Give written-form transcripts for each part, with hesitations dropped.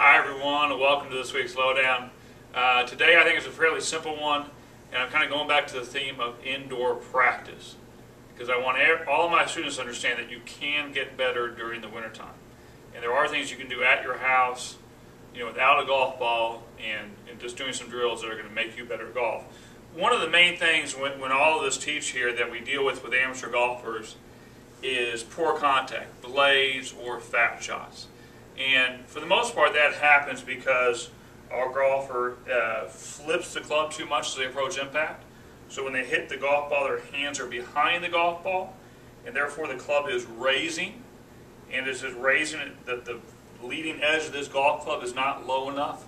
Hi everyone, and welcome to this week's Lowdown. Today I think it's a fairly simple one, and I'm kind of going back to the theme of indoor practice, because I want all of my students to understand that you can get better during the wintertime. And there are things you can do at your house, without a golf ball, and just doing some drills that are going to make you better at golf. One of the main things when all of us teach here that we deal with amateur golfers is poor contact, blades or fat shots. And for the most part that happens because our golfer flips the club too much as they approach impact. So when they hit the golf ball, their hands are behind the golf ball, and therefore the club is raising. And as it's raising, the leading edge of this golf club is not low enough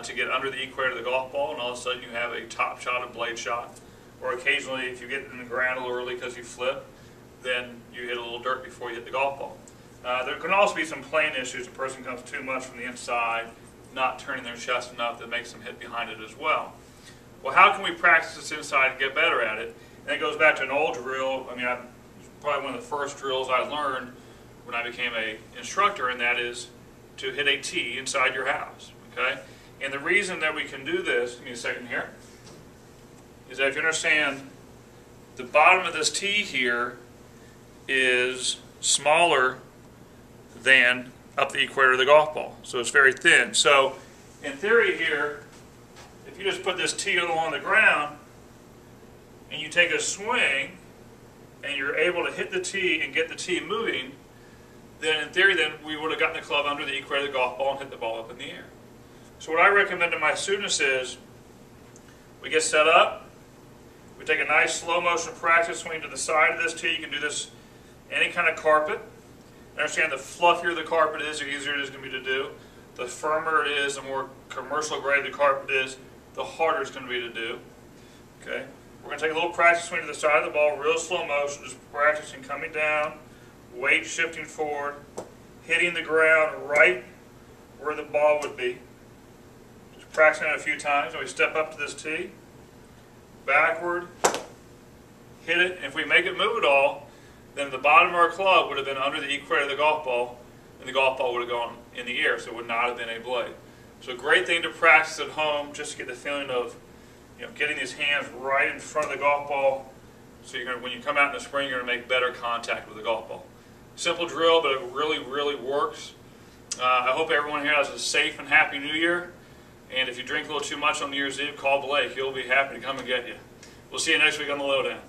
to get under the equator of the golf ball, and all of a sudden you have a top shot, a blade shot. Or occasionally, if you get in the ground a little early because you flip, then you hit a little dirt before you hit the golf ball. There can also be some plane issues. A person comes too much from the inside, not turning their chest enough, that makes them hit behind it as well. Well, how can we practice this inside and get better at it? And it goes back to an old drill. Probably one of the first drills I learned when I became an instructor, and that is to hit a tee inside your house. Okay? And the reason that we can do this, give me a second here, is that if you understand, the bottom of this tee here is smaller than up the equator of the golf ball. So it's very thin. So in theory here, if you just put this tee along the ground and you take a swing and you're able to hit the tee and get the tee moving, then in theory we would have gotten the club under the equator of the golf ball and hit the ball up in the air. So what I recommend to my students is we get set up, we take a nice slow motion practice swing to the side of this tee. You can do this any kind of carpet. Understand, the fluffier the carpet is, the easier it is going to be to do. The firmer it is, the more commercial grade the carpet is, the harder it's going to be to do. Okay, we're going to take a little practice swing to the side of the ball, real slow motion, just practicing coming down, weight shifting forward, hitting the ground right where the ball would be. Just practicing it a few times, and we step up to this tee, backward, hit it, and if we make it move at all, then the bottom of our club would have been under the equator of the golf ball, and the golf ball would have gone in the air, so it would not have been a blade. So a great thing to practice at home, just to get the feeling of getting these hands right in front of the golf ball, so when you come out in the spring, you're going to make better contact with the golf ball. Simple drill, but it really, really works. I hope everyone here has a safe and happy New Year, and if you drink a little too much on New Year's Eve, call Blake. He'll be happy to come and get you. We'll see you next week on the Lowdown.